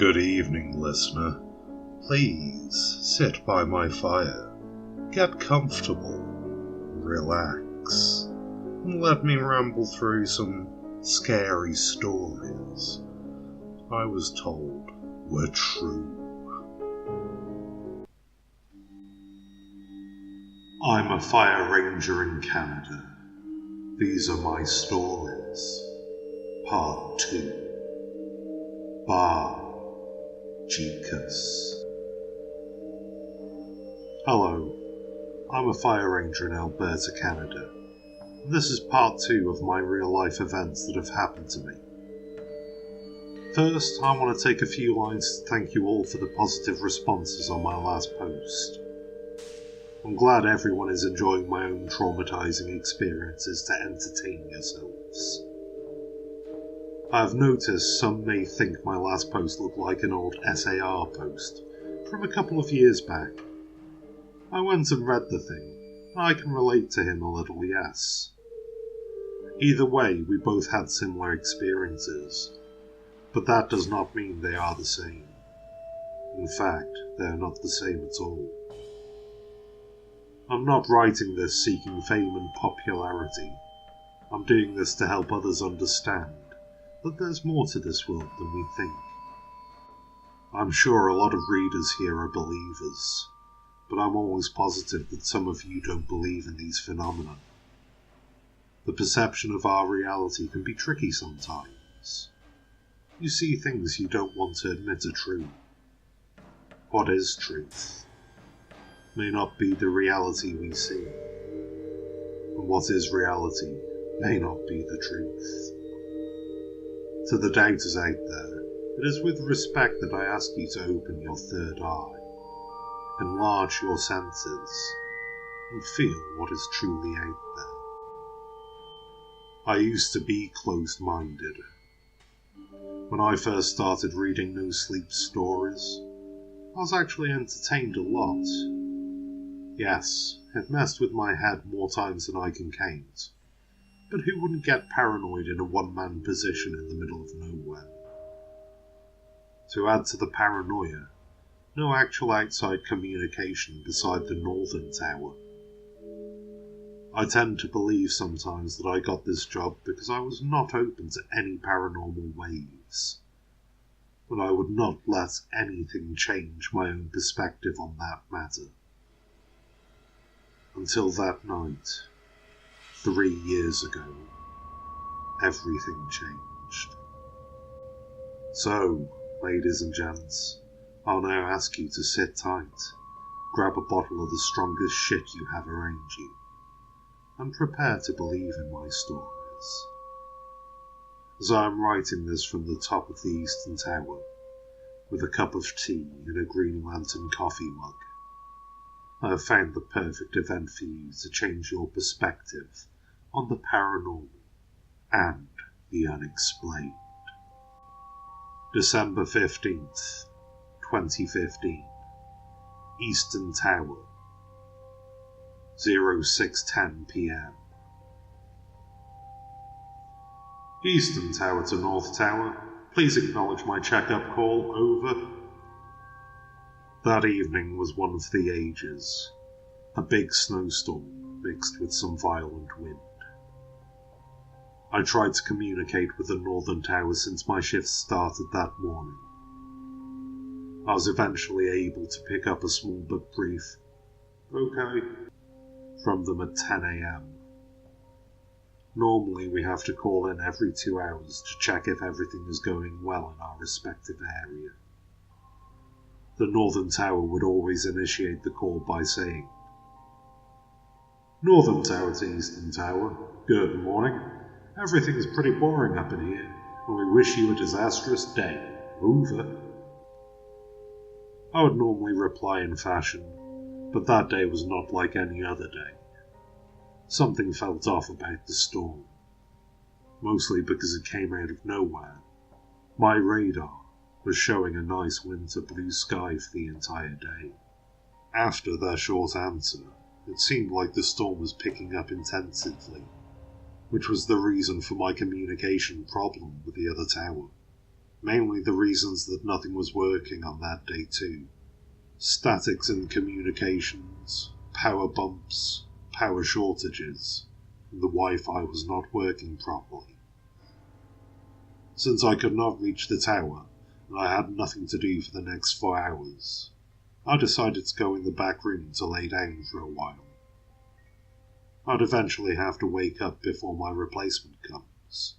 Good evening, listener. Please sit by my fire, get comfortable, relax, and let me ramble through some scary stories I was told were true. I'm a fire ranger in Canada. These are my stories. Part 2. Bar Jekus. Hello, I'm a fire ranger in Alberta, Canada. This is part 2 of my real-life events that have happened to me. First, I want to take a few lines to thank you all for the positive responses on my last post. I'm glad everyone is enjoying my own traumatizing experiences to entertain yourselves. I have noticed some may think my last post looked like an old SAR post from a couple of years back. I went and read the thing, and I can relate to him a little, yes. Either way, we both had similar experiences, but that does not mean they are the same. In fact, they are not the same at all. I'm not writing this seeking fame and popularity. I'm doing this to help others understand that there's more to this world than we think. I'm sure a lot of readers here are believers, but I'm always positive that some of you don't believe in these phenomena. The perception of our reality can be tricky sometimes. You see things you don't want to admit are true. What is truth may not be the reality we see, and what is reality may not be the truth. To the doubters out there, it is with respect that I ask you to open your third eye, enlarge your senses, and feel what is truly out there. I used to be closed-minded. When I first started reading No Sleep stories, I was actually entertained a lot. Yes, it messed with my head more times than I can count, but who wouldn't get paranoid in a one-man position in the middle of nowhere? To add to the paranoia, no actual outside communication beside the Northern Tower. I tend to believe sometimes that I got this job because I was not open to any paranormal waves, but I would not let anything change my own perspective on that matter. Until that night, 3 years ago, everything changed. So, ladies and gents, I'll now ask you to sit tight, grab a bottle of the strongest shit you have around you, and prepare to believe in my stories. As I am writing this from the top of the Eastern Tower, with a cup of tea in a Green Lantern coffee mug, I have found the perfect event for you to change your perspective on the paranormal and the unexplained. December 15th, 2015, Eastern Tower, 06:10 p.m. Eastern Tower to North Tower, please acknowledge my checkup call, over. That evening was one for the ages. A big snowstorm mixed with some violent wind. I tried to communicate with the Northern Tower since my shift started that morning. I was eventually able to pick up a small but brief "okay" from them at 10 a.m. Normally we have to call in every 2 hours to check if everything is going well in our respective area. The Northern Tower would always initiate the call by saying, "Northern Tower to Eastern Tower, good morning. Everything's pretty boring up in here, and we wish you a disastrous day. Over." I would normally reply in fashion, but that day was not like any other day. Something felt off about the storm, mostly because it came out of nowhere. My radar was showing a nice winter blue sky for the entire day. After their short answer, it seemed like the storm was picking up intensively, which was the reason for my communication problem with the other tower. Mainly the reasons that nothing was working on that day too. Statics in communications, power bumps, power shortages, and the Wi-Fi was not working properly. Since I could not reach the tower, and I had nothing to do for the next 4 hours, I decided to go in the back room to lay down for a while. I'd eventually have to wake up before my replacement comes,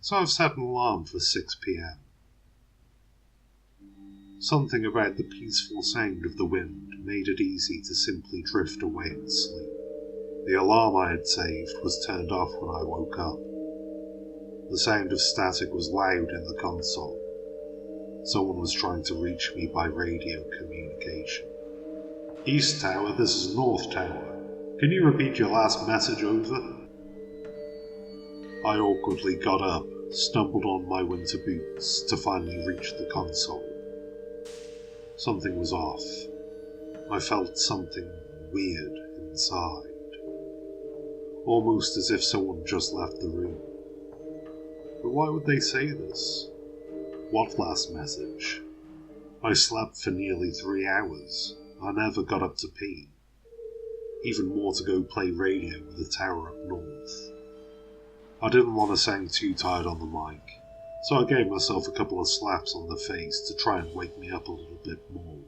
so I've set an alarm for 6 p.m. Something about the peaceful sound of the wind made it easy to simply drift away and sleep. The alarm I had saved was turned off when I woke up. The sound of static was loud in the console. Someone was trying to reach me by radio communication. East Tower, this is North Tower. Can you repeat your last message, over? I awkwardly got up, stumbled on my winter boots to finally reach the console. Something was off. I felt something weird inside. Almost as if someone just left the room. But why would they say this? What last message? I slept for nearly 3 hours. I never got up to pee. Even more to go play radio with the tower up north. I didn't want to sound too tired on the mic, so I gave myself a couple of slaps on the face to try and wake me up a little bit more.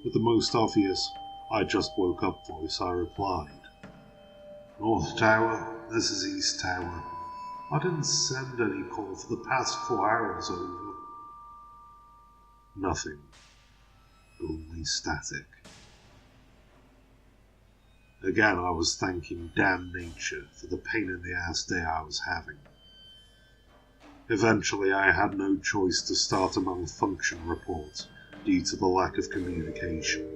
With the most obvious, I just woke up voice, I replied. North Tower, this is East Tower. I didn't send any call for the past 4 hours, over. Nothing. Only static. Again, I was thanking damn nature for the pain in the ass day I was having. Eventually, I had no choice to start a malfunction report due to the lack of communication.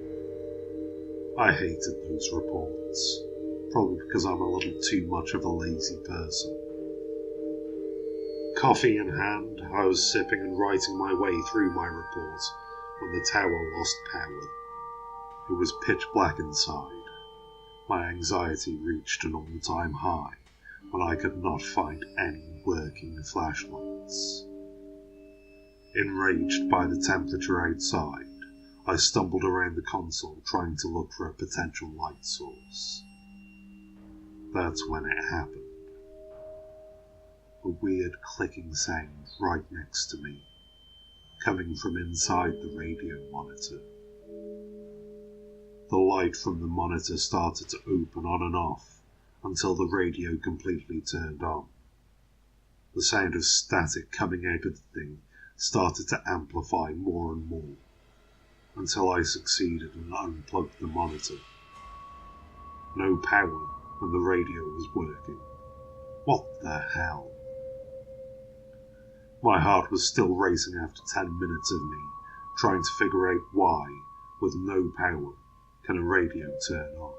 I hated those reports, probably because I'm a little too much of a lazy person. Coffee in hand, I was sipping and writing my way through my report when the tower lost power. It was pitch black inside. My anxiety reached an all-time high when I could not find any working flashlights. Enraged by the temperature outside, I stumbled around the console trying to look for a potential light source. That's when it happened. A weird clicking sound right next to me, coming from inside the radio monitor. The light from the monitor started to open on and off until the radio completely turned on. The sound of static coming out of the thing started to amplify more and more, until I succeeded and unplugged the monitor. No power when the radio was working. What the hell? My heart was still racing after 10 minutes of me trying to figure out why, with no power, can a radio turn on.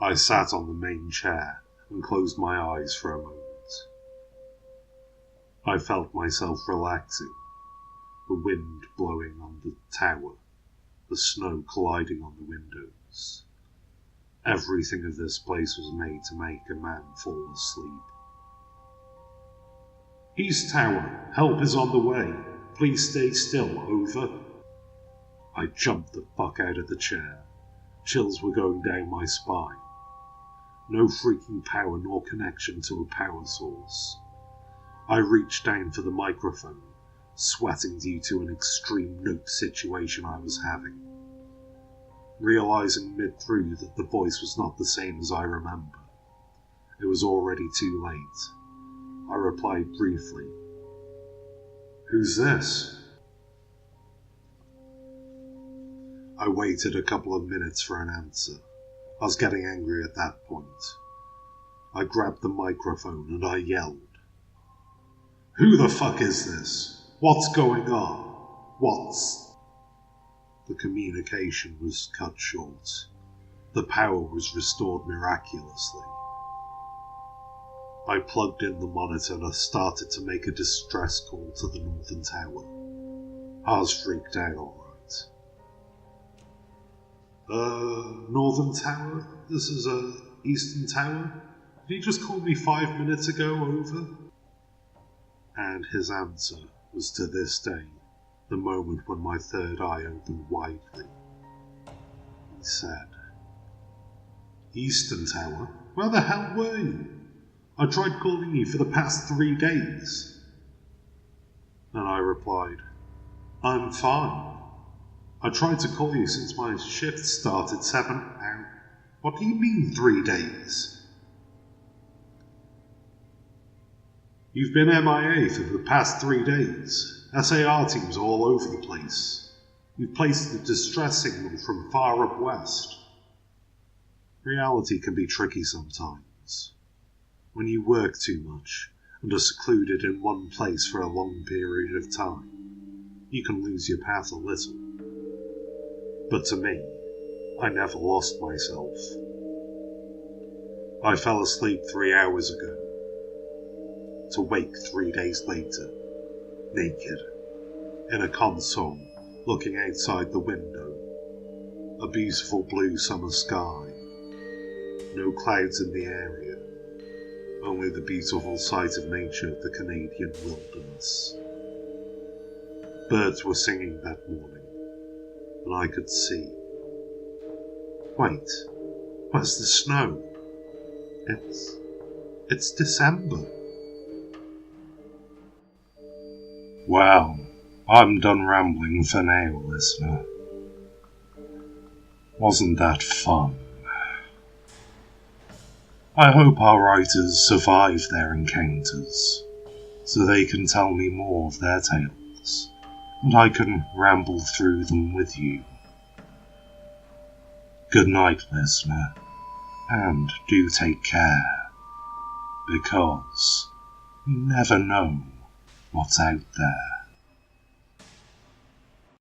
I sat on the main chair and closed my eyes for a moment. I felt myself relaxing, the wind blowing on the tower, the snow colliding on the windows. Everything of this place was made to make a man fall asleep. East Tower, help is on the way. Please stay still, over. I jumped the fuck out of the chair. Chills were going down my spine. No freaking power nor connection to a power source. I reached down for the microphone, sweating due to an extreme note situation I was having. Realizing mid-through that the voice was not the same as I remember. It was already too late. I replied briefly. Who's this? I waited a couple of minutes for an answer. I was getting angry at that point. I grabbed the microphone and I yelled. Who the fuck is this? What's going on? What's... The communication was cut short. The power was restored miraculously. I plugged in the monitor and I started to make a distress call to the Northern Tower. I was freaked out alright. Northern Tower? This is, Eastern Tower? Did you just call me 5 minutes ago, over? And his answer was to this day the moment when my third eye opened widely. He said, "Eastern Tower? Where the hell were you? I tried calling you for the past 3 days." And I replied, "I'm fine. I tried to call you since my shift started 7 hours. What do you mean 3 days? You've been MIA for the past 3 days. SAR teams all over the place. You've placed the distress signal from far up west." Reality can be tricky sometimes. When you work too much and are secluded in one place for a long period of time, you can lose your path a little. But to me, I never lost myself. I fell asleep 3 hours ago, to wake 3 days later, naked, in a console, looking outside the window. A beautiful blue summer sky. No clouds in the area, only the beautiful sight of nature of the Canadian wilderness. Birds were singing that morning, and I could see. Wait, where's the snow? It's December. Well, I'm done rambling for now, listener. Wasn't that fun? I hope our writers survive their encounters, so they can tell me more of their tales, and I can ramble through them with you. Good night, listener, and do take care, because you never know what's out there.